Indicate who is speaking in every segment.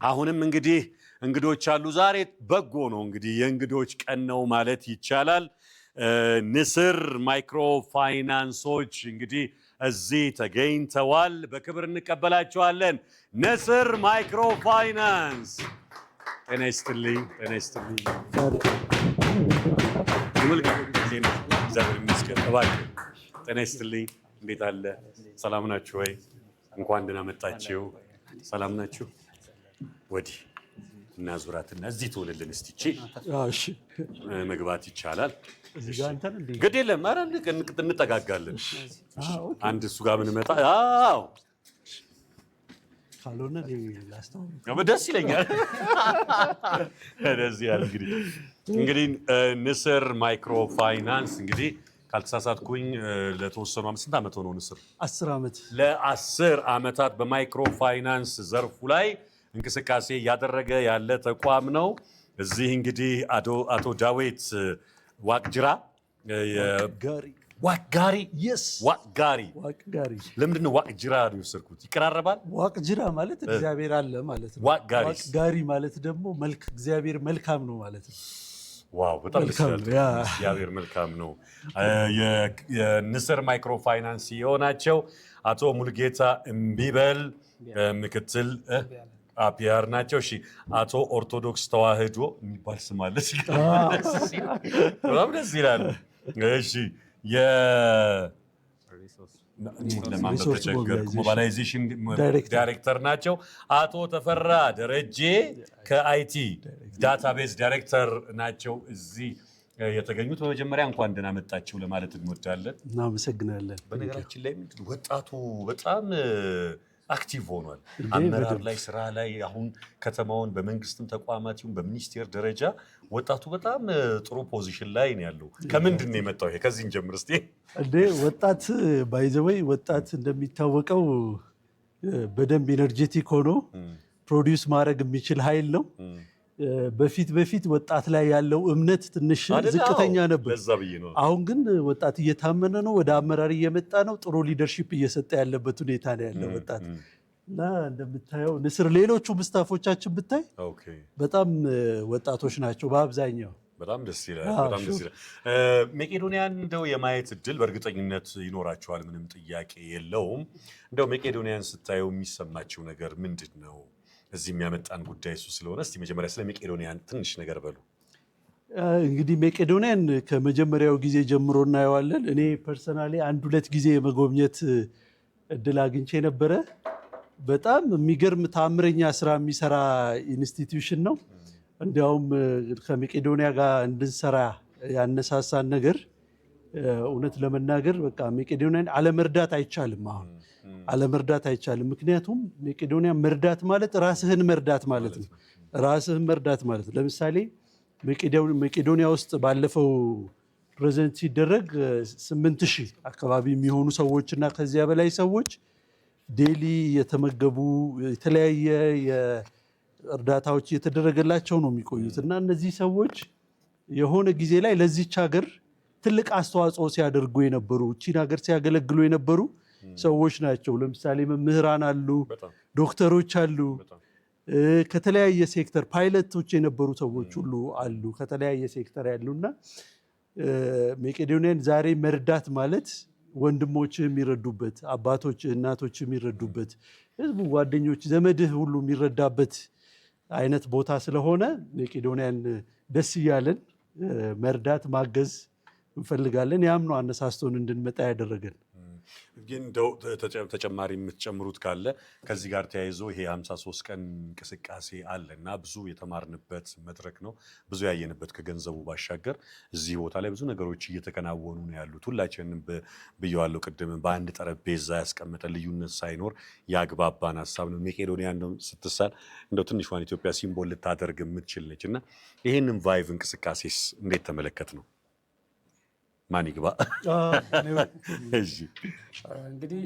Speaker 1: አሁንም እንግዲህ እንግዶች አሉ ዛሬ በጎ ነው እንግዲህ የእንግዶች ቀን ነው ማለት ይቻላል ንስር ማይክሮ ፋይናንሶች እንግዲህ እዚህ ተገኝተዋል በክብር እንቀበላቸዋለን ንስር ማይክሮ ፋይናንስ ጤና ይስጥልኝ ጤና ይስጥልኝ እንዴት አለ ሰላም ናችሁ ወይ እንኳን ደህና መጣችሁ ሰላም ናችሁ ወዲህ እና ዙራትና እዚህ ተወለልን እስቲ እሺ መግባት ይቻላል ግድ የለም ኧረ እንጠጋጋለን አንድ እሱ ጋር ምን መጣ አዎ
Speaker 2: ካልሆነ ላስታውቅ
Speaker 1: ደስ ይለኛል ደስ ያለ እንግዲህ ንስር ማይክሮ ፋይናንስ እንግዲህ ካልተሳሳትኩኝ ለተወሰኑ ስንት ዓመት ሆኖ ንስር
Speaker 2: 10 ዓመት
Speaker 1: ለ10 ዓመታት በማይክሮ ፋይናንስ ዘርፉ ላይ እንቅስቃሴ ያደረገ ያለ ተቋም ነው እዚህ እንግዲህ አቶ ዳዊት ዋቅጅራ ዋቅጋሪ ዋቅጋሪ ለምንድን ነው ዋቅጅራ የወሰድኩት ይቀራረባል
Speaker 2: ዋቅጅራ ማለት እግዚአብሔር አለ ማለት ነው ዋቅጋሪ ማለት ደግሞ እግዚአብሔር መልካም ነው ማለት ነው
Speaker 1: ዋው በጣም እግዚአብሔር መልካም ነው የንስር ማይክሮ ፋይናንስ የሆናቸው አቶ ሙልጌታ እምቢበል ምክትል አፒአር ናቸው እሺ አቶ ኦርቶዶክስ ተዋህዶ የሚባል ስም አለ በጣም ደስ ይላል እሺ ሞባላይዜሽን ዳይሬክተር ናቸው አቶ ተፈራ ደረጀ ከአይቲ ዳታቤዝ ዳይሬክተር ናቸው እዚህ የተገኙት በመጀመሪያ እንኳን ደህና መጣችሁ ለማለት እንወዳለን
Speaker 2: እናመሰግናለን
Speaker 1: በነገራችን ላይ ወጣቱ በጣም አክቲቭ ሆኗል አመራር ላይ ስራ ላይ አሁን ከተማውን በመንግስትም ተቋማት ይሁን በሚኒስቴር ደረጃ ወጣቱ በጣም ጥሩ ፖዚሽን ላይ ነው ያለው ከምንድን ነው የመጣው ይሄ ከዚህን ጀምር እስቲ
Speaker 2: ወጣት ባይዘወይ ወጣት እንደሚታወቀው በደንብ ኢነርጂቲክ ሆኖ ፕሮዲዩስ ማድረግ የሚችል ኃይል ነው በፊት ወጣት ላይ ያለው እምነት ትንሽ ዝቅተኛ ነበር አሁን ግን ወጣት እየታመነ ነው ወደ አመራር እየመጣ ነው ጥሩ ሊደርሺፕ እየሰጠ ያለበት ሁኔታ ነው ያለው ወጣት እና እንደምታየው ንስር ሌሎቹ ስታፎቻችን ብታይ በጣም ወጣቶች ናቸው በአብዛኛው
Speaker 1: በጣም ደስ ይላል መቄዶንያን እንደው የማየት እድል በእርግጠኝነት ይኖራቸዋል ምንም ጥያቄ የለውም እንደው መቄዶንያን ስታየው የሚሰማቸው ነገር ምንድነው እዚህ የሚያመጣን ጉዳይ እሱ ስለሆነ እስቲ መጀመሪያ ስለ መቄዶንያን ትንሽ ነገር በሉ
Speaker 2: እንግዲህ መቄዶንያን ከመጀመሪያው ጊዜ ጀምሮ እናየዋለን እኔ ፐርሰናሊ 1-2 ጊዜ የመጎብኘት እድል አግኝቼ ነበረ በጣም የሚገርም ታምረኛ ስራ የሚሰራ ኢንስቲትዩሽን ነው እንዲያውም ከመቄዶንያ ጋር እንድንሰራ ያነሳሳን ነገር እውነት ለመናገር በቃ መቄዶንያን አለመርዳት አይቻልም ምክንያቱም መቄዶንያ መርዳት ማለት ራስህን መርዳት ማለት ለምሳሌ መቄዶንያ ውስጥ ባለፈው ፕሬዘንት ሲደረግ 8000 አካባቢ የሚሆኑ ሰዎችና ከዚያ በላይ ሰዎች ዴሊ የተመገቡ የተለያየ እርዳታዎች እየተደረገላቸው ነው የሚቆዩት እና እነዚህ ሰዎች የሆነ ጊዜ ላይ ለዚች ሀገር ትልቅ አስተዋጽኦ ሲያደርጉ የነበሩ እቺን ሀገር ሲያገለግሉ የነበሩ ሰዎች ናቸው ለምሳሌ መምህራን አሉ ዶክተሮች አሉ ከተለያየ ሴክተር ፓይለቶች የነበሩ ሰዎች ሁሉ አሉ ከተለያየ ሴክተር ያሉና መቄዶንያን ዛሬ መርዳት ማለት ወንድሞች የሚረዱበት አባቶች እናቶች የሚረዱበት ህዝቡ ጓደኞች ዘመድህ ሁሉ የሚረዳበት አይነት ቦታ ስለሆነ መቄዶንያን ደስ ይያለን መርዳት ማገዝ እንፈልጋለን ያም ነው አነሳስቶን እንድንመጣ ያደረገን
Speaker 1: ግን እንደው ተጨማሪ የምትጨምሩት ካለ ከዚህ ጋር ተያይዞ ይሄ 53 ቀን እንቅስቃሴ አለና ብዙ የተማርንበት መድረክ ነው ብዙ ያየንበት ከገንዘቡ ባሻገር እዚህ ቦታ ላይ ብዙ ነገሮች እየተከናወኑ ነው ያሉት ሁላችንም በየዋለው ቅድም በአንድ ጠረጴዛ ያስቀመጠ ልዩነት ሳይኖር ያግባባን ሐሳብ ነው መቄዶንያን ነው ስትሳል እንደው ትንሿን ኢትዮጵያ ሲምቦል ልታደርግ የምትችል ነችና ይሄንን ቫይቭ እንቅስቃሴስ እንዴት ተመለከት ነው ማን ይግባ
Speaker 3: እሺ እንግዲህ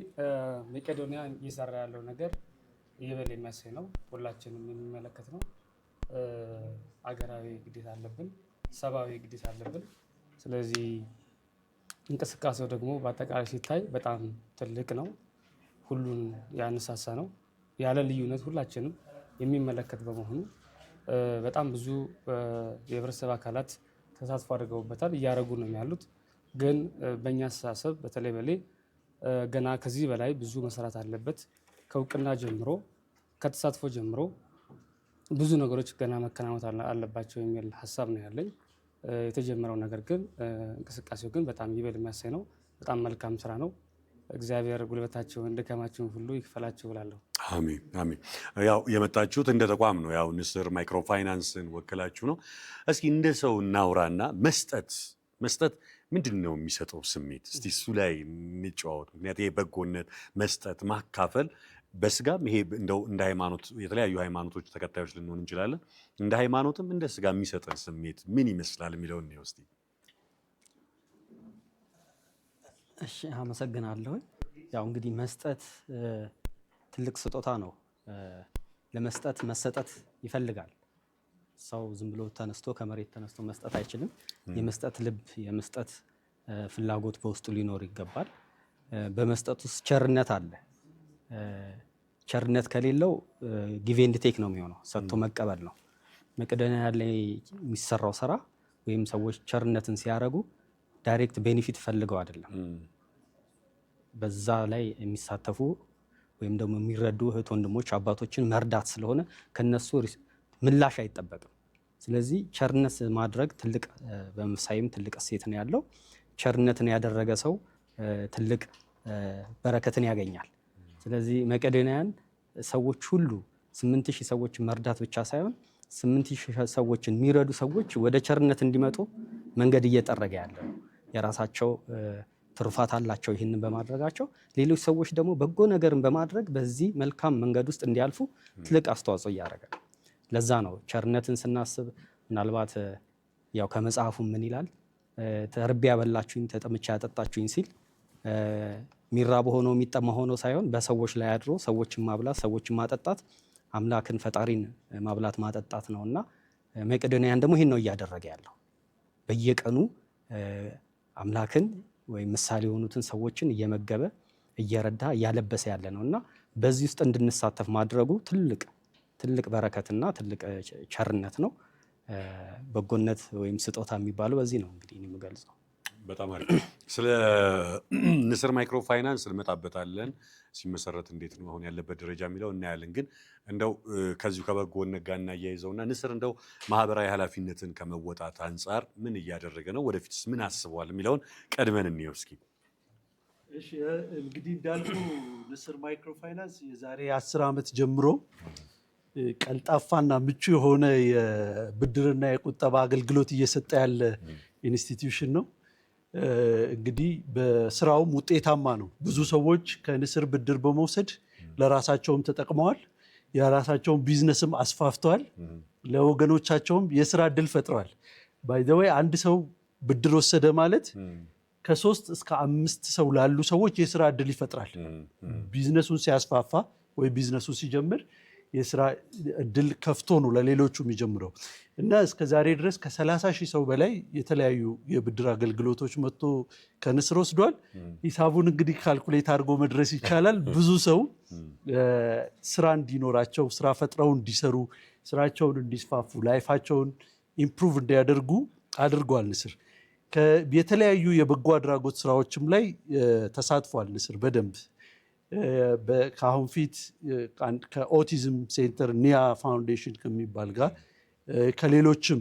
Speaker 3: መቄዶንያ እየሰራ ያለው ነገር ይበል የሚያሳይ ነው ሁላችንም የሚመለከት ነው አገራዊ ግዴታ አለብን ሰብአዊ ግዴታ አለብን ስለዚህ እንቅስቃሴው ደግሞ በአጠቃላይ ሲታይ በጣም ትልቅ ነው ሁሉን ያነሳሳ ነው ያለ ልዩነት ሁላችንም የሚመለከት በመሆኑ በጣም ብዙ የህብረተሰብ አካላት ተሳትፎ አድርገውበታል፣ እያደረጉ ነው ያሉት። ግን በእኛ አስተሳሰብ በተለይ ገና ከዚህ በላይ ብዙ መሰራት አለበት። ከእውቅና ጀምሮ ከተሳትፎ ጀምሮ ብዙ ነገሮች ገና መከናወን አለባቸው የሚል ሀሳብ ነው ያለኝ። የተጀመረው ነገር ግን እንቅስቃሴው ግን በጣም ይበል የሚያሳይ ነው። በጣም መልካም ስራ ነው። እግዚአብሔር ጉልበታቸውን ድካማቸውን ሁሉ ይክፈላቸው እላለሁ።
Speaker 1: አሜን አሜን። ያው የመጣችሁት እንደ ተቋም ነው፣ ያው ንስር ማይክሮ ፋይናንስን ወክላችሁ ነው። እስኪ እንደ ሰው እናውራና መስጠት ምንድን ነው የሚሰጠው ስሜት? እስቲ እሱ ላይ እንጨዋወት። ምክንያቱም ይሄ በጎነት፣ መስጠት፣ ማካፈል በስጋም ይሄ እንደው እንደ ሃይማኖት የተለያዩ ሃይማኖቶች ተከታዮች ልንሆን እንችላለን። እንደ ሃይማኖትም እንደ ስጋ የሚሰጠን ስሜት ምን ይመስላል የሚለውን ነው እስቲ።
Speaker 4: እሺ አመሰግናለሁ። ያው እንግዲህ መስጠት ትልቅ ስጦታ ነው። ለመስጠት መሰጠት ይፈልጋል። ሰው ዝም ብሎ ተነስቶ ከመሬት ተነስቶ መስጠት አይችልም። የመስጠት ልብ፣ የመስጠት ፍላጎት በውስጡ ሊኖር ይገባል። በመስጠት ውስጥ ቸርነት አለ። ቸርነት ከሌለው ጊቭ ኤንድ ቴክ ነው የሚሆነው፣ ሰጥቶ መቀበል ነው። መቄዶንያ ላይ የሚሰራው ስራ ወይም ሰዎች ቸርነትን ሲያደርጉ ዳይሬክት ቤኔፊት ፈልገው አይደለም። በዛ ላይ የሚሳተፉ ወይም ደግሞ የሚረዱ እህት ወንድሞች አባቶችን መርዳት ስለሆነ ከነሱ ምላሽ አይጠበቅም። ስለዚህ ቸርነት ማድረግ ትልቅ በመሳይም ትልቅ እሴት ነው ያለው። ቸርነትን ያደረገ ሰው ትልቅ በረከትን ያገኛል። ስለዚህ መቄዶንያን ሰዎች ሁሉ 8000 ሰዎችን መርዳት ብቻ ሳይሆን 8000 ሰዎችን የሚረዱ ሰዎች ወደ ቸርነት እንዲመጡ መንገድ እየጠረገ ያለ ነው። የራሳቸው ትሩፋት አላቸው። ይህንን በማድረጋቸው ሌሎች ሰዎች ደግሞ በጎ ነገርን በማድረግ በዚህ መልካም መንገድ ውስጥ እንዲያልፉ ትልቅ አስተዋጽኦ እያደረገ ነው። ለዛ ነው ቸርነትን ስናስብ ምናልባት ያው ከመጽሐፉ ምን ይላል? ተርቤ ያበላችሁኝ ተጠምቼ ያጠጣችሁኝ ሲል ሚራብ ሆኖ የሚጠማ ሆኖ ሳይሆን በሰዎች ላይ አድሮ ሰዎችን ማብላት ሰዎችን ማጠጣት አምላክን ፈጣሪን ማብላት ማጠጣት ነውና መቄዶንያን ደግሞ ይሄን ነው እያደረገ ያለው። በየቀኑ አምላክን ወይም ምሳሌ የሆኑትን ሰዎችን እየመገበ እየረዳ እያለበሰ ያለ ነውና በዚህ ውስጥ እንድንሳተፍ ማድረጉ ትልቅ በረከትና ትልቅ ቸርነት ነው። በጎነት ወይም ስጦታ የሚባለው በዚህ ነው እንግዲህ የምገልጸው።
Speaker 1: በጣም አሪፍ። ስለ ንስር ማይክሮ ፋይናንስ እንመጣበታለን። ሲመሰረት እንዴት ነው አሁን ያለበት ደረጃ የሚለው እናያለን። ግን እንደው ከዚሁ ከበጎነት ጋር እናያይዘውና ንስር እንደው ማህበራዊ ኃላፊነትን ከመወጣት አንጻር ምን እያደረገ ነው፣ ወደፊትስ ምን አስበዋል የሚለውን ቀድመን እንየው እስኪ።
Speaker 2: እሺ እንግዲህ እንዳልኩ ንስር ማይክሮ ፋይናንስ የዛሬ 10 ዓመት ጀምሮ ቀልጣፋና ምቹ የሆነ የብድርና የቁጠባ አገልግሎት እየሰጠ ያለ ኢንስቲትዩሽን ነው። እንግዲህ በስራውም ውጤታማ ነው። ብዙ ሰዎች ከንስር ብድር በመውሰድ ለራሳቸውም ተጠቅመዋል፣ የራሳቸውን ቢዝነስም አስፋፍተዋል፣ ለወገኖቻቸውም የስራ እድል ፈጥረዋል። ባይ ዘ ዌይ አንድ ሰው ብድር ወሰደ ማለት ከ3 እስከ 5 ሰው ላሉ ሰዎች የስራ እድል ይፈጥራል። ቢዝነሱን ሲያስፋፋ ወይ ቢዝነሱ ሲጀምር የስራ እድል ከፍቶ ነው ለሌሎቹ የሚጀምረው እና እስከ ዛሬ ድረስ ከ30,000 ሰው በላይ የተለያዩ የብድር አገልግሎቶች መጥቶ ከንስር ወስዷል። ሂሳቡን እንግዲህ ካልኩሌት አድርጎ መድረስ ይቻላል። ብዙ ሰው ስራ እንዲኖራቸው፣ ስራ ፈጥረው እንዲሰሩ፣ ስራቸውን እንዲስፋፉ፣ ላይፋቸውን ኢምፕሩቭ እንዲያደርጉ አድርጓል ንስር። የተለያዩ የበጎ አድራጎት ስራዎችም ላይ ተሳትፏል ንስር በደንብ። ከአሁን ፊት ከኦቲዝም ሴንተር ኒያ ፋውንዴሽን ከሚባል ጋር ከሌሎችም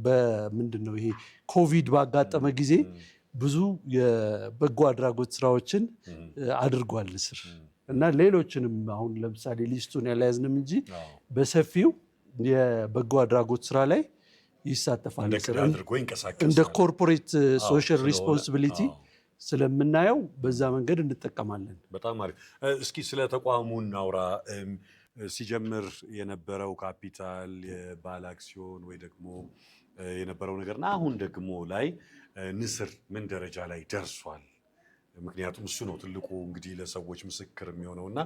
Speaker 2: በምንድነው ይሄ ኮቪድ ባጋጠመ ጊዜ ብዙ የበጎ አድራጎት ስራዎችን አድርጓል ንስር እና ሌሎችንም አሁን ለምሳሌ ሊስቱን ያልያዝንም እንጂ በሰፊው የበጎ አድራጎት ስራ ላይ ይሳተፋል። እንደ ኮርፖሬት ሶሻል ሪስፖንሲቢሊቲ ስለምናየው በዛ መንገድ እንጠቀማለን።
Speaker 1: በጣም አሪፍ። እስኪ ስለ ተቋሙ እናውራ። ሲጀምር የነበረው ካፒታል የባለ አክሲዮን ወይ ደግሞ የነበረው ነገርና አሁን ደግሞ ላይ ንስር ምን ደረጃ ላይ ደርሷል? ምክንያቱም እሱ ነው ትልቁ እንግዲህ ለሰዎች ምስክር የሚሆነውና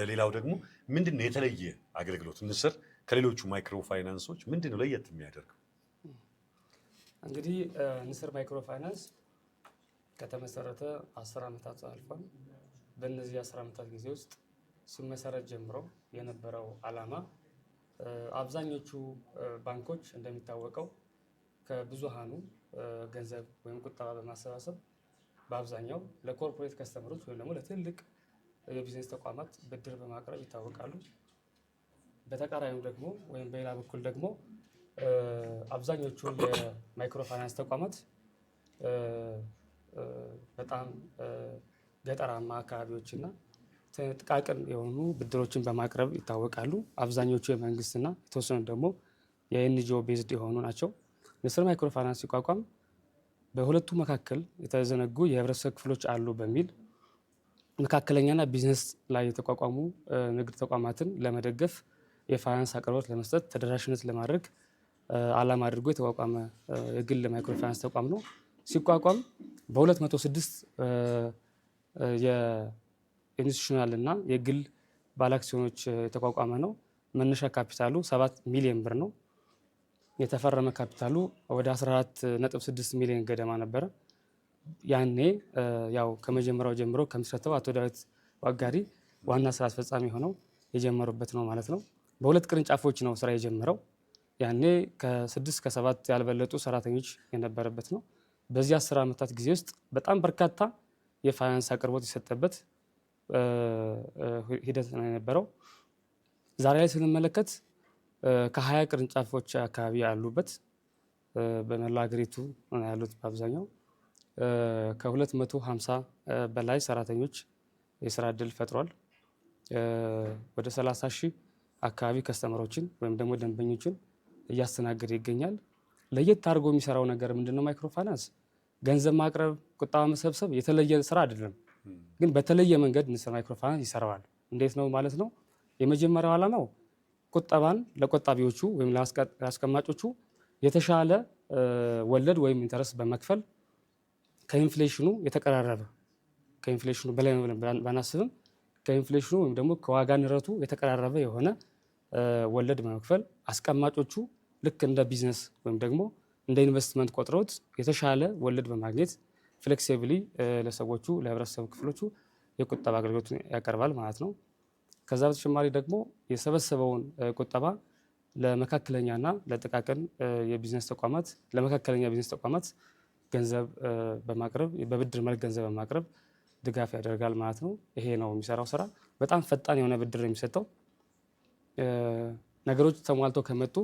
Speaker 1: ሌላው ደግሞ ምንድነው የተለየ አገልግሎት ንስር ከሌሎቹ ማይክሮ ፋይናንሶች ምንድነው ለየት የሚያደርገው?
Speaker 3: እንግዲህ ንስር ማይክሮ ፋይናንስ ከተመሰረተ 10 ዓመታት አልፏል። በእነዚህ 10 ዓመታት ጊዜ ውስጥ ሲመሰረት ጀምሮ የነበረው ዓላማ አብዛኞቹ ባንኮች እንደሚታወቀው ከብዙሃኑ ገንዘብ ወይም ቁጠባ በማሰባሰብ በአብዛኛው ለኮርፖሬት ከስተመሮች ወይም ደግሞ ለትልቅ የቢዝነስ ተቋማት ብድር በማቅረብ ይታወቃሉ። በተቃራኒው ደግሞ ወይም በሌላ በኩል ደግሞ አብዛኞቹ የማይክሮ ፋይናንስ ተቋማት በጣም ገጠራማ አካባቢዎችና ጥቃቅን የሆኑ ብድሮችን በማቅረብ ይታወቃሉ። አብዛኞቹ የመንግስትና የተወሰኑ ደግሞ የኤንጂኦ ቤዝድ የሆኑ ናቸው። ንስር ማይክሮ ፋይናንስ ሲቋቋም በሁለቱ መካከል የተዘነጉ የህብረተሰብ ክፍሎች አሉ በሚል መካከለኛና ቢዝነስ ላይ የተቋቋሙ ንግድ ተቋማትን ለመደገፍ የፋይናንስ አቅርቦት ለመስጠት ተደራሽነት ለማድረግ ዓላማ አድርጎ የተቋቋመ የግል ማይክሮ ፋይናንስ ተቋም ነው። ሲቋቋም በ206 የኢንስቲቱሽናል እና የግል ባለአክሲዮኖች የተቋቋመ ነው። መነሻ ካፒታሉ 7 ሚሊዮን ብር ነው። የተፈረመ ካፒታሉ ወደ 14.6 ሚሊዮን ገደማ ነበረ። ያኔ ያው ከመጀመሪያው ጀምሮ ከምስረታው አቶ ዳዊት ዋጋሪ ዋና ስራ አስፈጻሚ ሆነው የጀመሩበት ነው ማለት ነው። በሁለት ቅርንጫፎች ነው ስራ የጀመረው። ያኔ ከ6 ከ7 ያልበለጡ ሰራተኞች የነበረበት ነው። በዚህ 10 ዓመታት ጊዜ ውስጥ በጣም በርካታ የፋይናንስ አቅርቦት የሰጠበት ሂደት ነው የነበረው። ዛሬ ላይ ስንመለከት ከ20 ቅርንጫፎች አካባቢ ያሉበት በመላው ሀገሪቱ ያሉት በአብዛኛው ከ250 በላይ ሰራተኞች የስራ እድል ፈጥሯል። ወደ 30 ሺህ አካባቢ ከስተመሮችን ወይም ደግሞ ደንበኞችን እያስተናገደ ይገኛል። ለየት አድርጎ የሚሰራው ነገር ምንድነው? ማይክሮ ፋይናንስ ገንዘብ ማቅረብ፣ ቁጠባ መሰብሰብ የተለየ ስራ አይደለም፣ ግን በተለየ መንገድ ንስር ማይክሮ ፋይናንስ ይሰራዋል። እንዴት ነው ማለት ነው? የመጀመሪያው ዓላማው ቁጠባን ለቆጣቢዎቹ ወይም ለአስቀማጮቹ የተሻለ ወለድ ወይም ኢንተረስት በመክፈል ከኢንፍሌሽኑ የተቀራረበ ከኢንፍሌሽኑ በላይ ነው ብለን ባናስብም ከኢንፍሌሽኑ ወይም ደግሞ ከዋጋ ንረቱ የተቀራረበ የሆነ ወለድ በመክፈል አስቀማጮቹ ልክ እንደ ቢዝነስ ወይም ደግሞ እንደ ኢንቨስትመንት ቆጥረውት የተሻለ ወለድ በማግኘት ፍሌክሲብሊ ለሰዎቹ ለህብረተሰብ ክፍሎቹ የቁጠባ አገልግሎት ያቀርባል ማለት ነው። ከዛ በተጨማሪ ደግሞ የሰበሰበውን ቁጠባ ለመካከለኛና ለጥቃቅን የቢዝነስ ተቋማት ለመካከለኛ ቢዝነስ ተቋማት ገንዘብ በማቅረብ በብድር መልክ ገንዘብ በማቅረብ ድጋፍ ያደርጋል ማለት ነው። ይሄ ነው የሚሰራው ስራ። በጣም ፈጣን የሆነ ብድር የሚሰጠው ነገሮች ተሟልተው ከመጡ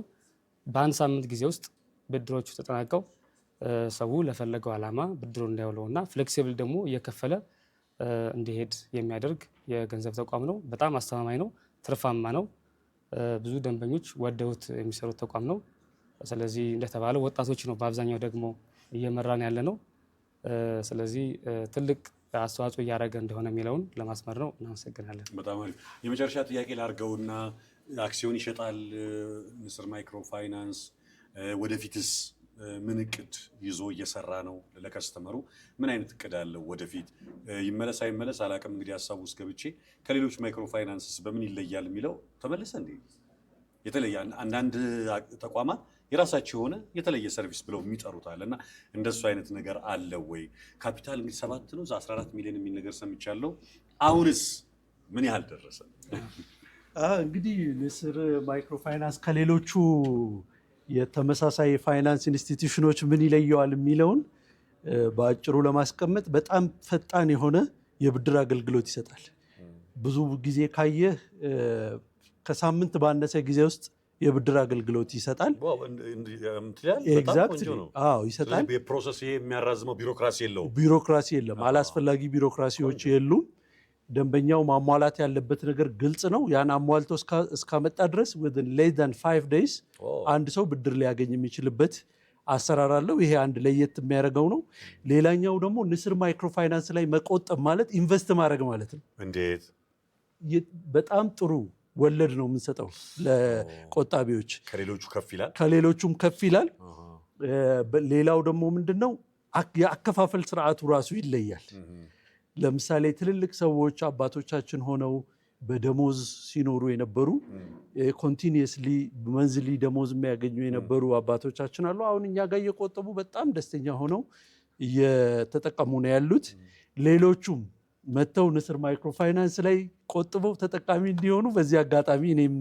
Speaker 3: በአንድ ሳምንት ጊዜ ውስጥ ብድሮቹ ተጠናቀው ሰው ለፈለገው ዓላማ ብድሩን እንዳይውለውና ፍሌክሲብል ደግሞ እየከፈለ እንዲሄድ የሚያደርግ የገንዘብ ተቋም ነው። በጣም አስተማማኝ ነው፣ ትርፋማ ነው። ብዙ ደንበኞች ወደውት የሚሰሩት ተቋም ነው። ስለዚህ እንደተባለው ወጣቶች ነው በአብዛኛው ደግሞ እየመራን ያለ ነው። ስለዚህ ትልቅ አስተዋጽኦ እያደረገ እንደሆነ የሚለውን ለማስመር ነው። እናመሰግናለን።
Speaker 1: በጣም አሪፍ። የመጨረሻ ጥያቄ ላድርገውና አክሲዮን ይሸጣል ንስር ማይክሮ ፋይናንስ። ወደፊትስ ምን እቅድ ይዞ እየሰራ ነው? ለከስተመሩ ምን አይነት እቅድ አለው? ወደፊት ይመለስ አይመለስ አላውቅም። እንግዲህ ሀሳቡ ውስጥ ገብቼ ከሌሎች ማይክሮ ፋይናንስስ በምን ይለያል የሚለው ተመለሰ እንዴ? የተለየ አንዳንድ ተቋማት የራሳቸው የሆነ የተለየ ሰርቪስ ብለው የሚጠሩት አለ እና እንደሱ አይነት ነገር አለ ወይ? ካፒታል እንግዲህ 7 ነው 14 ሚሊዮን የሚል ነገር ሰምቻለሁ። አሁንስ ምን ያህል ደረሰ?
Speaker 2: እንግዲህ ንስር ማይክሮ ፋይናንስ ከሌሎቹ የተመሳሳይ ፋይናንስ ኢንስቲትዩሽኖች ምን ይለየዋል የሚለውን በአጭሩ ለማስቀመጥ በጣም ፈጣን የሆነ የብድር አገልግሎት ይሰጣል። ብዙ ጊዜ ካየህ ከሳምንት ባነሰ ጊዜ ውስጥ የብድር አገልግሎት ይሰጣል። ይሰጣል።
Speaker 1: የፕሮሰስ የሚያራዝመው ቢሮክራሲ የለውም።
Speaker 2: ቢሮክራሲ የለም። አላስፈላጊ ቢሮክራሲዎች የሉም። ደንበኛው ማሟላት ያለበት ነገር ግልጽ ነው። ያን አሟልቶ እስካመጣ ድረስ within less than 5 days አንድ ሰው ብድር ሊያገኝ የሚችልበት አሰራር አለው። ይሄ አንድ ለየት የሚያደርገው ነው። ሌላኛው ደግሞ ንስር ማይክሮ ፋይናንስ ላይ መቆጠብ ማለት ኢንቨስት ማድረግ ማለት ነው።
Speaker 1: እንዴት?
Speaker 2: በጣም ጥሩ ወለድ ነው የምንሰጠው ለቆጣቢዎች። ከሌሎቹም ከፍ ይላል። ሌላው ደግሞ ምንድነው የአከፋፈል ስርዓቱ ራሱ ይለያል። ለምሳሌ ትልልቅ ሰዎች አባቶቻችን ሆነው በደሞዝ ሲኖሩ የነበሩ ኮንቲኒየስሊ መንዝሊ ደሞዝ የሚያገኙ የነበሩ አባቶቻችን አሉ። አሁን እኛ ጋር እየቆጠቡ በጣም ደስተኛ ሆነው እየተጠቀሙ ነው ያሉት። ሌሎቹም መተው ንስር ማይክሮ ፋይናንስ ላይ ቆጥበው ተጠቃሚ እንዲሆኑ በዚህ አጋጣሚ እኔም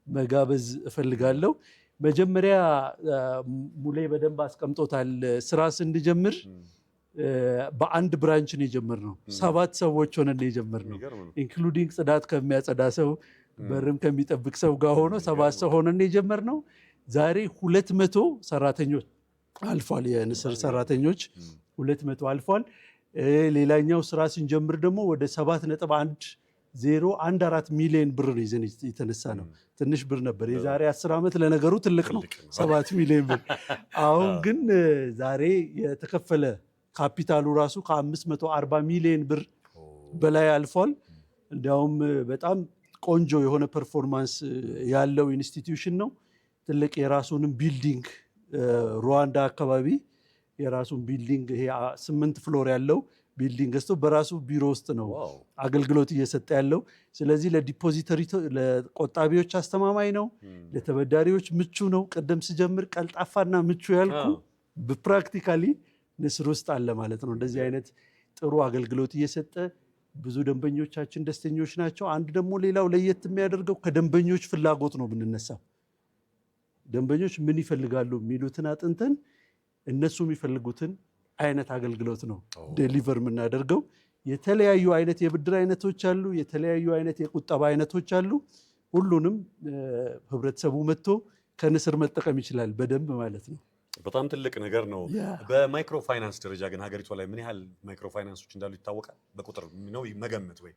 Speaker 2: መጋበዝ እፈልጋለሁ። መጀመሪያ ሙሌ በደንብ አስቀምጦታል። ስራ ስንጀምር በአንድ ብራንች ነው የጀመርነው። 7 ሰዎች ሆነን የጀመርነው ኢንክሉዲንግ ጽዳት ከሚያጸዳ ሰው በርም ከሚጠብቅ ሰው ጋር ሆኖ 7 ሰው ሆነን የጀመርነው። ዛሬ 200 ሰራተኞች አልፏል። የንስር ሰራተኞች 200 አልፏል። ሌላኛው ስራ ስንጀምር ደግሞ ወደ 7.1014 ሚሊዮን ብር ነው ይዘን የተነሳ ነው። ትንሽ ብር ነበር የዛሬ 10 ዓመት። ለነገሩ ትልቅ ነው 7 ሚሊዮን ብር። አሁን ግን ዛሬ የተከፈለ ካፒታሉ ራሱ ከ540 ሚሊዮን ብር በላይ አልፏል። እንዲያውም በጣም ቆንጆ የሆነ ፐርፎርማንስ ያለው ኢንስቲትዩሽን ነው። ትልቅ የራሱንም ቢልዲንግ ሩዋንዳ አካባቢ የራሱን ቢልዲንግ ይሄ 8 ፍሎር ያለው ቢልዲንግ ገዝቶ በራሱ ቢሮ ውስጥ ነው አገልግሎት እየሰጠ ያለው። ስለዚህ ለዲፖዚተሪ ለቆጣቢዎች አስተማማኝ ነው፣ ለተበዳሪዎች ምቹ ነው። ቀደም ስጀምር ቀልጣፋና ምቹ ያልኩ በፕራክቲካሊ ንስር ውስጥ አለ ማለት ነው። እንደዚህ አይነት ጥሩ አገልግሎት እየሰጠ ብዙ ደንበኞቻችን ደስተኞች ናቸው። አንድ ደግሞ ሌላው ለየት የሚያደርገው ከደንበኞች ፍላጎት ነው ብንነሳው። ደንበኞች ምን ይፈልጋሉ የሚሉትን አጥንተን እነሱ የሚፈልጉትን አይነት አገልግሎት ነው ዴሊቨር የምናደርገው። የተለያዩ አይነት የብድር አይነቶች አሉ፣ የተለያዩ አይነት የቁጠባ አይነቶች አሉ። ሁሉንም ህብረተሰቡ መጥቶ ከንስር መጠቀም ይችላል በደንብ ማለት ነው።
Speaker 1: በጣም ትልቅ ነገር ነው። በማይክሮ ፋይናንስ ደረጃ ግን ሀገሪቷ ላይ ምን ያህል ማይክሮ ፋይናንሶች እንዳሉ ይታወቃል? በቁጥር ነው መገመት ወይ?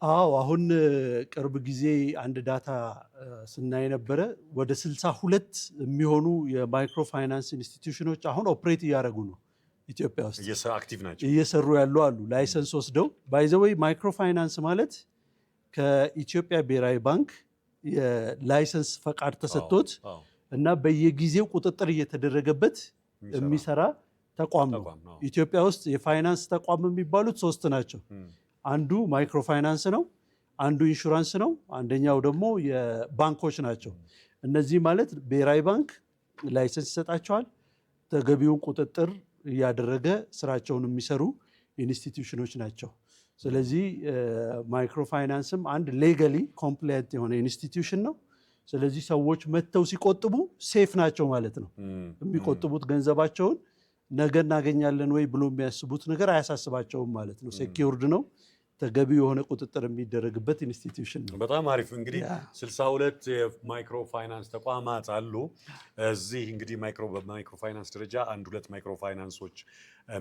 Speaker 2: አዎ አሁን ቅርብ ጊዜ አንድ ዳታ ስናይ ነበረ ወደ 62 የሚሆኑ የማይክሮ ፋይናንስ ኢንስቲትዩሽኖች አሁን ኦፕሬት እያደረጉ ነው ኢትዮጵያ ውስጥ
Speaker 1: አክቲቭ ናቸው፣
Speaker 2: እየሰሩ ያሉ አሉ። ላይሰንስ ወስደው ባይዘወይ ማይክሮ ፋይናንስ ማለት ከኢትዮጵያ ብሔራዊ ባንክ የላይሰንስ ፈቃድ ተሰጥቶት እና በየጊዜው ቁጥጥር እየተደረገበት የሚሰራ ተቋም ነው። ኢትዮጵያ ውስጥ የፋይናንስ ተቋም የሚባሉት 3 ናቸው። አንዱ ማይክሮ ፋይናንስ ነው፣ አንዱ ኢንሹራንስ ነው፣ አንደኛው ደግሞ የባንኮች ናቸው። እነዚህ ማለት ብሔራዊ ባንክ ላይሰንስ ይሰጣቸዋል፣ ተገቢውን ቁጥጥር እያደረገ ስራቸውን የሚሰሩ ኢንስቲትዩሽኖች ናቸው። ስለዚህ ማይክሮ ፋይናንስም አንድ ሌጋሊ ኮምፕላይንት የሆነ ኢንስቲትዩሽን ነው። ስለዚህ ሰዎች መጥተው ሲቆጥቡ ሴፍ ናቸው ማለት ነው። የሚቆጥቡት ገንዘባቸውን ነገ እናገኛለን ወይ ብሎ የሚያስቡት ነገር አያሳስባቸውም ማለት ነው። ሴኪውርድ ነው። ተገቢ የሆነ ቁጥጥር የሚደረግበት ኢንስቲትዩሽን ነው።
Speaker 1: በጣም አሪፍ። እንግዲህ 62 የማይክሮ ፋይናንስ ተቋማት አሉ። እዚህ እንግዲህ በማይክሮ ፋይናንስ ደረጃ 1-2 ማይክሮ ፋይናንሶች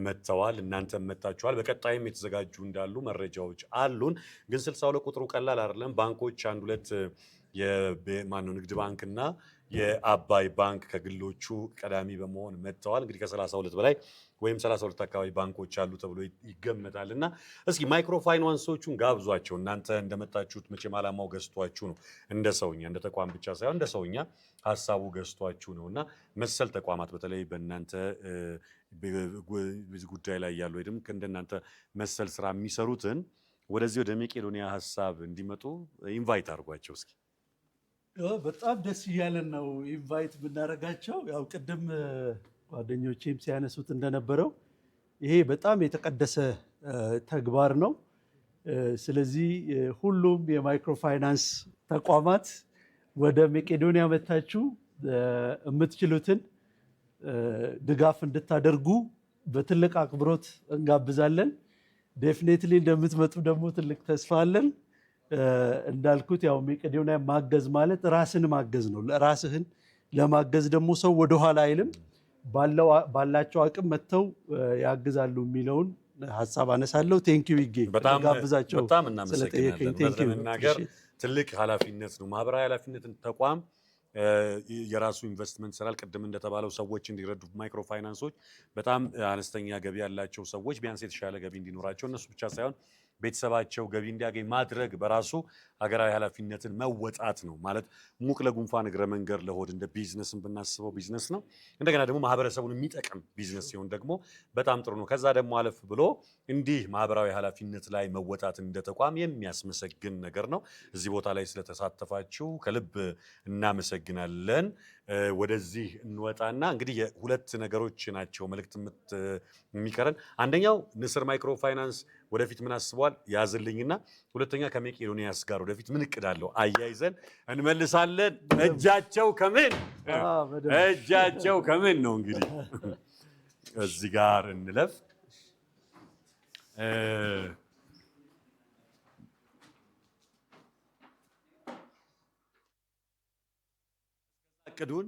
Speaker 1: መጥተዋል። እናንተም መጥታችኋል። በቀጣይም የተዘጋጁ እንዳሉ መረጃዎች አሉን። ግን 62 ቁጥሩ ቀላል አይደለም። ባንኮች 1-2 ንግድ ባንክና የአባይ ባንክ ከግሎቹ ቀዳሚ በመሆን መጥተዋል። እንግዲህ ከ32 በላይ ወይም 32 አካባቢ ባንኮች አሉ ተብሎ ይገመታል። እና እስኪ ማይክሮ ፋይናንሶቹን ጋብዟቸው። እናንተ እንደመጣችሁት መቼም ዓላማው ገዝቷችሁ ነው፣ እንደ ሰውኛ እንደ ተቋም ብቻ ሳይሆን እንደ ሰውኛ ሀሳቡ ገዝቷችሁ ነው። እና መሰል ተቋማት በተለይ በእናንተ ጉዳይ ላይ ያሉ ወይም እንደናንተ መሰል ስራ የሚሰሩትን ወደዚህ ወደ መቄዶንያ ሀሳብ እንዲመጡ ኢንቫይት አድርጓቸው እስኪ።
Speaker 2: በጣም ደስ እያለን ነው ኢንቫይት ብናደርጋቸው። ያው ቅድም ጓደኞቼም ሲያነሱት እንደነበረው ይሄ በጣም የተቀደሰ ተግባር ነው። ስለዚህ ሁሉም የማይክሮ ፋይናንስ ተቋማት ወደ መቄዶንያ መታችሁ የምትችሉትን ድጋፍ እንድታደርጉ በትልቅ አክብሮት እንጋብዛለን። ዴፊኔትሊ እንደምትመጡ ደግሞ ትልቅ ተስፋ አለን። እንዳልኩት ያው መቄዶንያ ማገዝ ማለት ራስን ማገዝ ነው። ራስህን ለማገዝ ደግሞ ሰው ወደኋላ አይልም። ባላቸው አቅም መጥተው ያግዛሉ የሚለውን ሀሳብ አነሳለሁ። ቴንኪው ይጌ ጋብዛቸው።
Speaker 1: በጣም እናመሰግናለን። ለመናገር ትልቅ ኃላፊነት ነው። ማህበራዊ ኃላፊነትን ተቋም የራሱ ኢንቨስትመንት ይሰራል። ቅድም እንደተባለው ሰዎች እንዲረዱ ማይክሮ ፋይናንሶች በጣም አነስተኛ ገቢ ያላቸው ሰዎች ቢያንስ የተሻለ ገቢ እንዲኖራቸው እነሱ ብቻ ሳይሆን ቤተሰባቸው ገቢ እንዲያገኝ ማድረግ በራሱ ሀገራዊ ኃላፊነትን መወጣት ነው ማለት። ሙቅ ለጉንፋን እግረ መንገድ ለሆድ እንደ ቢዝነስን ብናስበው ቢዝነስ ነው። እንደገና ደግሞ ማህበረሰቡን የሚጠቅም ቢዝነስ ሲሆን ደግሞ በጣም ጥሩ ነው። ከዛ ደግሞ አለፍ ብሎ እንዲህ ማህበራዊ ኃላፊነት ላይ መወጣት እንደ ተቋም የሚያስመሰግን ነገር ነው። እዚህ ቦታ ላይ ስለተሳተፋችሁ ከልብ እናመሰግናለን። ወደዚህ እንወጣና እንግዲህ የሁለት ነገሮች ናቸው መልእክት የሚቀረን። አንደኛው ንስር ማይክሮ ፋይናንስ ወደፊት ምን አስቧል ያዝልኝና፣ ሁለተኛ ከመቄዶንያስ ጋር ወደፊት ምን እቅድ አለው አያይዘን እንመልሳለን። እጃቸው ከምን ነው እንግዲህ እዚህ ጋር እንለፍ። እቅዱን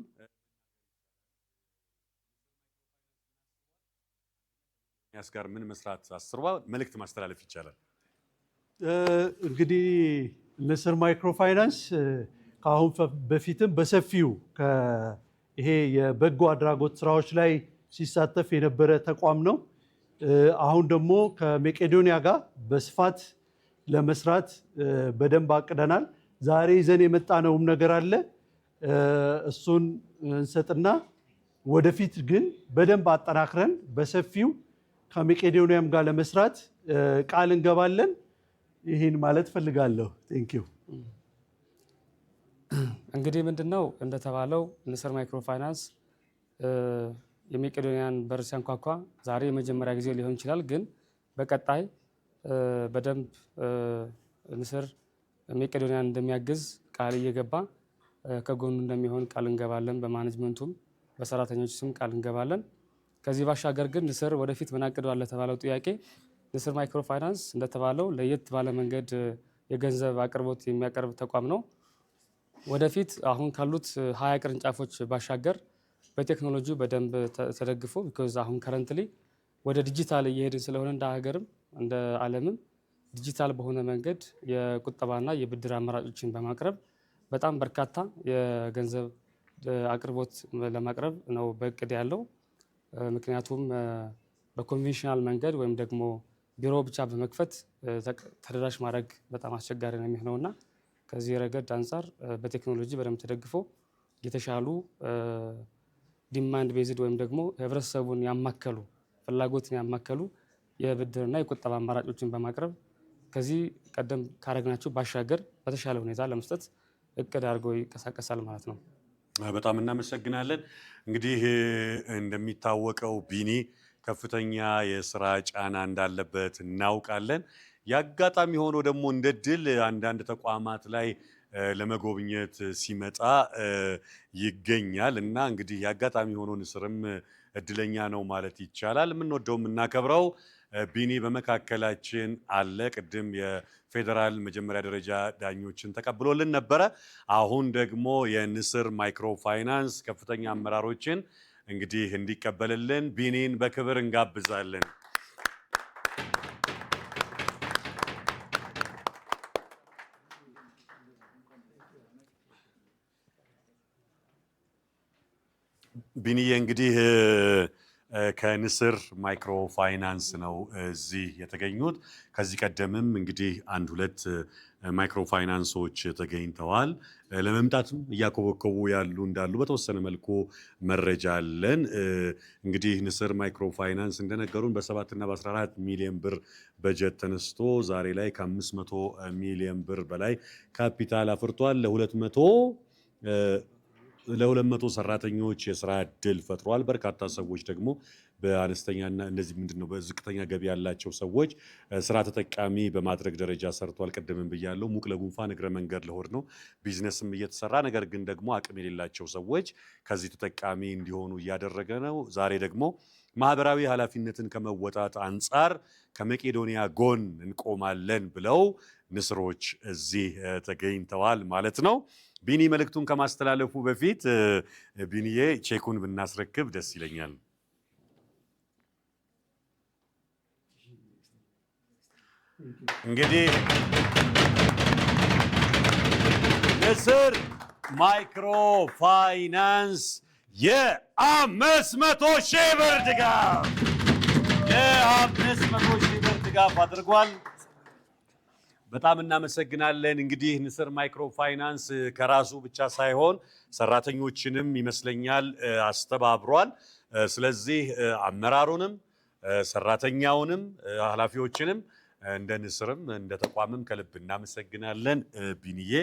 Speaker 1: ጋር ምን መስራት አስሯል? መልእክት ማስተላለፍ ይቻላል?
Speaker 2: እንግዲህ ንስር ማይክሮ ፋይናንስ ከአሁን በፊትም በሰፊው ይሄ የበጎ አድራጎት ስራዎች ላይ ሲሳተፍ የነበረ ተቋም ነው። አሁን ደግሞ ከመቄዶንያ ጋር በስፋት ለመስራት በደንብ አቅደናል። ዛሬ ይዘን የመጣነውም ነገር አለ። እሱን እንሰጥና ወደፊት ግን በደንብ አጠናክረን በሰፊው ከመቄዶንያም ጋር ለመስራት ቃል እንገባለን። ይህን ማለት ፈልጋለሁ። ቴንኪዩ።
Speaker 3: እንግዲህ ምንድነው እንደተባለው ንስር ማይክሮ ፋይናንስ የመቄዶንያን በር ሲያንኳኳ ዛሬ የመጀመሪያ ጊዜ ሊሆን ይችላል። ግን በቀጣይ በደንብ ንስር መቄዶንያን እንደሚያግዝ ቃል እየገባ ከጎኑ እንደሚሆን ቃል እንገባለን። በማኔጅመንቱም በሰራተኞች ስም ቃል እንገባለን። ከዚህ ባሻገር ግን ንስር ወደፊት ምን አቅዷል ለተባለው ጥያቄ ንስር ማይክሮ ፋይናንስ እንደተባለው ለየት ባለ መንገድ የገንዘብ አቅርቦት የሚያቀርብ ተቋም ነው። ወደፊት አሁን ካሉት 20 ቅርንጫፎች ባሻገር በቴክኖሎጂው በደንብ ተደግፎ ቢኮዝ አሁን ከረንትሊ ወደ ዲጂታል እየሄድን ስለሆነ እንደ ሀገርም እንደ ዓለምም ዲጂታል በሆነ መንገድ የቁጠባና የብድር አማራጮችን በማቅረብ በጣም በርካታ የገንዘብ አቅርቦት ለማቅረብ ነው በእቅድ ያለው። ምክንያቱም በኮንቬንሽናል መንገድ ወይም ደግሞ ቢሮ ብቻ በመክፈት ተደራሽ ማድረግ በጣም አስቸጋሪ ነው የሚሆነውና ከዚህ ረገድ አንጻር በቴክኖሎጂ በደንብ ተደግፎ የተሻሉ ዲማንድ ቤዝድ ወይም ደግሞ ህብረተሰቡን ያማከሉ ፍላጎትን ያማከሉ የብድርና የቁጠባ አማራጮችን በማቅረብ ከዚህ ቀደም ካረግናቸው ባሻገር በተሻለ ሁኔታ ለመስጠት እቅድ አድርጎ ይንቀሳቀሳል ማለት ነው።
Speaker 1: በጣም እናመሰግናለን። እንግዲህ እንደሚታወቀው ቢኒ ከፍተኛ የስራ ጫና እንዳለበት እናውቃለን። የአጋጣሚ ሆኖ ደግሞ እንደ ድል አንዳንድ ተቋማት ላይ ለመጎብኘት ሲመጣ ይገኛል እና እንግዲህ የአጋጣሚ ሆኖ ንስርም እድለኛ ነው ማለት ይቻላል። የምንወደው የምናከብረው ቢኒ በመካከላችን አለ። ቅድም የፌዴራል መጀመሪያ ደረጃ ዳኞችን ተቀብሎልን ነበረ። አሁን ደግሞ የንስር ማይክሮ ፋይናንስ ከፍተኛ አመራሮችን እንግዲህ እንዲቀበልልን ቢኒን በክብር እንጋብዛለን። ቢኒዬ እንግዲህ ከንስር ማይክሮ ፋይናንስ ነው እዚህ የተገኙት። ከዚህ ቀደምም እንግዲህ 1-2 ማይክሮ ፋይናንሶች ተገኝተዋል። ለመምጣትም እያኮበኮቡ ያሉ እንዳሉ በተወሰነ መልኩ መረጃ አለን። እንግዲህ ንስር ማይክሮ ፋይናንስ እንደነገሩን በ7 እና በ14 ሚሊዮን ብር በጀት ተነስቶ ዛሬ ላይ ከ500 ሚሊዮን ብር በላይ ካፒታል አፍርቷል። ለ200 ሰራተኞች የስራ እድል ፈጥሯል። በርካታ ሰዎች ደግሞ በአነስተኛና እንደዚህ ምንድነው በዝቅተኛ ገቢ ያላቸው ሰዎች ስራ ተጠቃሚ በማድረግ ደረጃ ሰርቷል። ቅድምም ብያለሁ። ሙቅ ለጉንፋን እግረ መንገድ ለሆድ ነው ቢዝነስም እየተሰራ ነገር ግን ደግሞ አቅም የሌላቸው ሰዎች ከዚህ ተጠቃሚ እንዲሆኑ እያደረገ ነው። ዛሬ ደግሞ ማህበራዊ ኃላፊነትን ከመወጣት አንጻር ከመቄዶንያ ጎን እንቆማለን ብለው ንስሮች እዚህ ተገኝተዋል ማለት ነው። ቢኒ መልእክቱን ከማስተላለፉ በፊት ቢኒዬ ቼኩን ብናስረክብ ደስ ይለኛል። እንግዲህ ንስር ማይክሮ ፋይናንስ የ500,000 ብር ድጋፍ የ500,000 ብር ድጋፍ አድርጓል። በጣም እናመሰግናለን። እንግዲህ ንስር ማይክሮ ፋይናንስ ከራሱ ብቻ ሳይሆን ሰራተኞችንም ይመስለኛል አስተባብሯል። ስለዚህ አመራሩንም ሰራተኛውንም ኃላፊዎችንም እንደ ንስርም እንደ ተቋምም ከልብ እናመሰግናለን። ቢኒዬ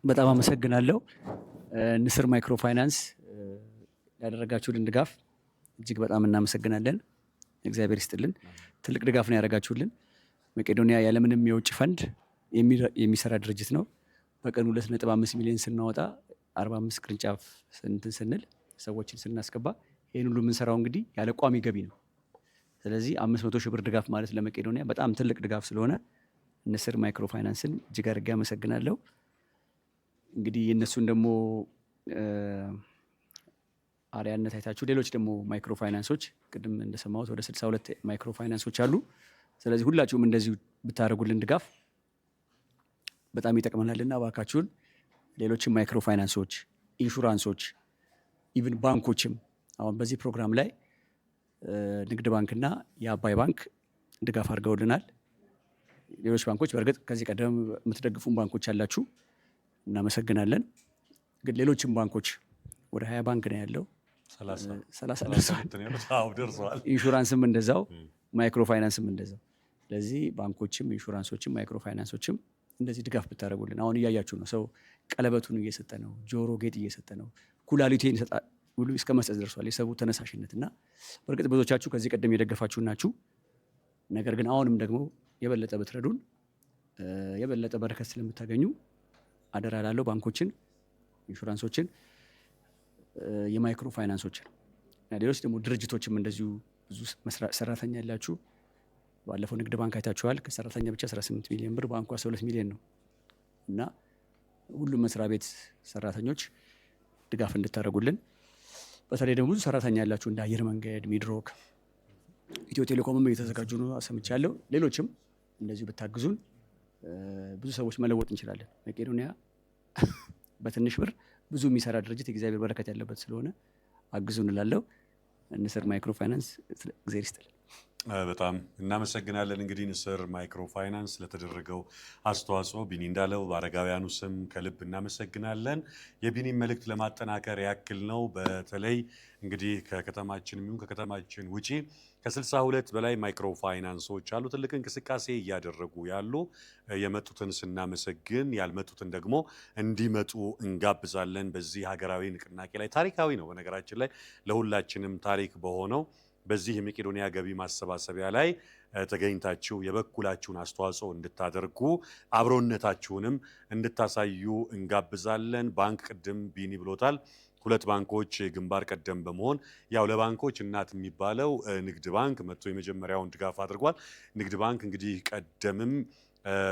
Speaker 5: በጣም አመሰግናለሁ። ንስር ማይክሮ ፋይናንስ ያደረጋችሁልን ድጋፍ እጅግ በጣም እናመሰግናለን። እግዚአብሔር ይስጥልን። ትልቅ ድጋፍ ነው ያደረጋችሁልን። መቄዶንያ ያለምንም የውጭ ፈንድ የሚሰራ ድርጅት ነው። በቀን 2.5 ሚሊዮን ስናወጣ 45 ቅርንጫፍ ስንል ሰዎችን ስናስገባ ይህን ሁሉ የምንሰራው እንግዲህ ያለ ቋሚ ገቢ ነው። ስለዚህ 500 ሺህ ብር ድጋፍ ማለት ለመቄዶንያ በጣም ትልቅ ድጋፍ ስለሆነ ንስር ማይክሮ ፋይናንስን እጅግ አድርጌ አመሰግናለሁ። እንግዲህ የእነሱን ደግሞ አርአያነት አይታችሁ ሌሎች ደግሞ ማይክሮ ፋይናንሶች ቅድም እንደሰማሁት ወደ 62 ማይክሮ ፋይናንሶች አሉ። ስለዚህ ሁላችሁም እንደዚሁ ብታደርጉልን ድጋፍ በጣም ይጠቅመናልና እባካችሁን ሌሎችም ማይክሮ ፋይናንሶች፣ ኢንሹራንሶች፣ ኢቭን ባንኮችም አሁን በዚህ ፕሮግራም ላይ ንግድ ባንክና የአባይ ባንክ ድጋፍ አድርገውልናል። ሌሎች ባንኮች በእርግጥ ከዚህ ቀደም የምትደግፉን ባንኮች አላችሁ፣ እናመሰግናለን። ግን ሌሎችም ባንኮች ወደ 20 ባንክ ነው ያለው፣ 30 ደርሰዋል። ኢንሹራንስም እንደዛው፣ ማይክሮ ፋይናንስም እንደዛው። ስለዚህ ባንኮችም ኢንሹራንሶችም ማይክሮ ፋይናንሶችም እንደዚህ ድጋፍ ብታደርጉልን። አሁን እያያችሁ ነው፣ ሰው ቀለበቱን እየሰጠ ነው፣ ጆሮ ጌጥ እየሰጠ ነው፣ ኩላሊቴን ሁሉ እስከ መስጠት ደርሷል የሰቡ ተነሳሽነት እና በእርግጥ ብዙዎቻችሁ ከዚህ ቀደም የደገፋችሁ ናችሁ። ነገር ግን አሁንም ደግሞ የበለጠ ብትረዱን የበለጠ በረከት ስለምታገኙ አደራ ላለው ባንኮችን፣ ኢንሹራንሶችን፣ የማይክሮ ፋይናንሶችን እና ሌሎች ደግሞ ድርጅቶችም እንደዚሁ ብዙ ሰራተኛ ያላችሁ ባለፈው ንግድ ባንክ አይታችኋል። ከሰራተኛ ብቻ 18 ሚሊዮን ብር ባንኩ 12 ሚሊዮን ነው እና ሁሉም መስሪያ ቤት ሰራተኞች ድጋፍ እንድታደርጉልን፣ በተለይ ደግሞ ብዙ ሰራተኛ ያላችሁ እንደ አየር መንገድ፣ ሚድሮክ፣ ኢትዮ ቴሌኮምም እየተዘጋጁ ነው ሰምቻለሁ። ሌሎችም እንደዚሁ ብታግዙን ብዙ ሰዎች መለወጥ እንችላለን። መቄዶንያ በትንሽ ብር ብዙ የሚሰራ ድርጅት የእግዚአብሔር በረከት ያለበት ስለሆነ አግዙን እላለሁ። ንስር ማይክሮ ፋይናንስ እግዚአብሔር ይስጥልን።
Speaker 1: በጣም እናመሰግናለን። እንግዲህ ንስር ማይክሮ ፋይናንስ ለተደረገው አስተዋጽኦ ቢኒ እንዳለው በአረጋውያኑ ስም ከልብ እናመሰግናለን። የቢኒን መልእክት ለማጠናከር ያክል ነው። በተለይ እንግዲህ ከከተማችን ይሁን ከከተማችን ውጪ ከ62 በላይ ማይክሮ ፋይናንሶች አሉ፣ ትልቅ እንቅስቃሴ እያደረጉ ያሉ። የመጡትን ስናመሰግን ያልመጡትን ደግሞ እንዲመጡ እንጋብዛለን። በዚህ ሀገራዊ ንቅናቄ ላይ ታሪካዊ ነው፣ በነገራችን ላይ ለሁላችንም ታሪክ በሆነው በዚህ የመቄዶንያ ገቢ ማሰባሰቢያ ላይ ተገኝታችሁ የበኩላችሁን አስተዋጽኦ እንድታደርጉ አብሮነታችሁንም እንድታሳዩ እንጋብዛለን። ባንክ ቅድም ቢኒ ብሎታል። 2 ባንኮች ግንባር ቀደም በመሆን ያው ለባንኮች እናት የሚባለው ንግድ ባንክ መጥቶ የመጀመሪያውን ድጋፍ አድርጓል። ንግድ ባንክ እንግዲህ ቀደምም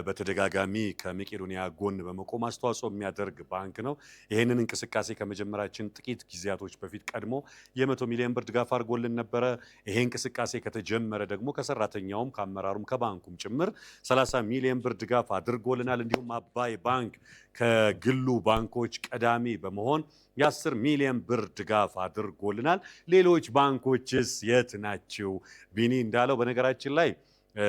Speaker 1: በተደጋጋሚ ከመቄዶንያ ጎን በመቆም አስተዋጽኦ የሚያደርግ ባንክ ነው። ይህንን እንቅስቃሴ ከመጀመራችን ጥቂት ጊዜያቶች በፊት ቀድሞ የ100 ሚሊዮን ብር ድጋፍ አድርጎልን ነበረ። ይሄ እንቅስቃሴ ከተጀመረ ደግሞ ከሰራተኛውም ከአመራሩም ከባንኩም ጭምር 30 ሚሊዮን ብር ድጋፍ አድርጎልናል። እንዲሁም አባይ ባንክ ከግሉ ባንኮች ቀዳሚ በመሆን የ10 ሚሊዮን ብር ድጋፍ አድርጎልናል። ሌሎች ባንኮችስ የት ናቸው? ቢኒ እንዳለው በነገራችን ላይ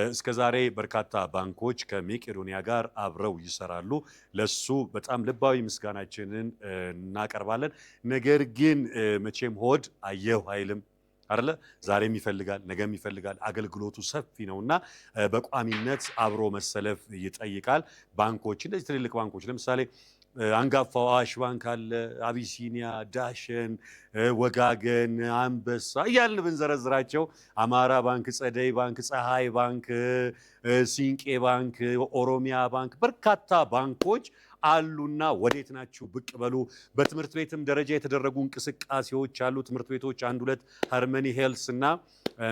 Speaker 1: እስከ ዛሬ በርካታ ባንኮች ከመቄዶንያ ጋር አብረው ይሰራሉ። ለሱ በጣም ልባዊ ምስጋናችንን እናቀርባለን። ነገር ግን መቼም ሆድ አየሁ አይልም አይደለ? ዛሬም ይፈልጋል፣ ነገም ይፈልጋል። አገልግሎቱ ሰፊ ነውና በቋሚነት አብሮ መሰለፍ ይጠይቃል። ባንኮች እንደዚህ ትልልቅ ባንኮች ለምሳሌ አንጋፋው አዋሽ ባንክ አለ፣ አቢሲኒያ፣ ዳሸን፣ ወጋገን፣ አንበሳ እያልን ብንዘረዝራቸው አማራ ባንክ፣ ጸደይ ባንክ፣ ፀሐይ ባንክ፣ ሲንቄ ባንክ፣ ኦሮሚያ ባንክ በርካታ ባንኮች አሉና ወዴት ናችሁ? ብቅ በሉ። በትምህርት ቤትም ደረጃ የተደረጉ እንቅስቃሴዎች አሉ። ትምህርት ቤቶች 1-2 ሃርመኒ ሄልስ እና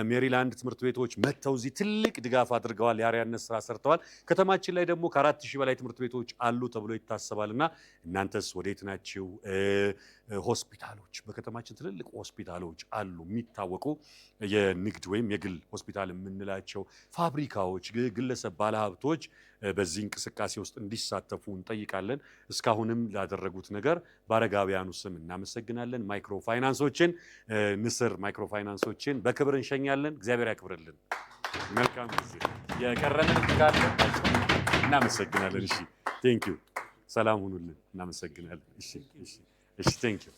Speaker 1: ሜሪላንድ ትምህርት ቤቶች መጥተው እዚህ ትልቅ ድጋፍ አድርገዋል። የአርአያነት ስራ ሰርተዋል። ከተማችን ላይ ደግሞ ከ4000 በላይ ትምህርት ቤቶች አሉ ተብሎ ይታሰባልና እናንተስ ወዴት ናችሁ? ሆስፒታሎች፣ በከተማችን ትልልቅ ሆስፒታሎች አሉ፣ የሚታወቁ የንግድ ወይም የግል ሆስፒታል የምንላቸው ፋብሪካዎች፣ ግለሰብ ባለሀብቶች በዚህ እንቅስቃሴ ውስጥ እንዲሳተፉ እንጠይቃለን። እስካሁንም ላደረጉት ነገር በአረጋውያኑ ስም እናመሰግናለን። ማይክሮ ፋይናንሶችን ንስር ማይክሮ ፋይናንሶችን በክብር እንሸኛለን። እግዚአብሔር ያክብርልን። መልካም ጊዜ። የቀረንን ካለ እናመሰግናለን። እሺ፣ ቴንክ ዩ። ሰላም ሁኑልን። እናመሰግናለን። እሺ፣ ቴንክ ዩ።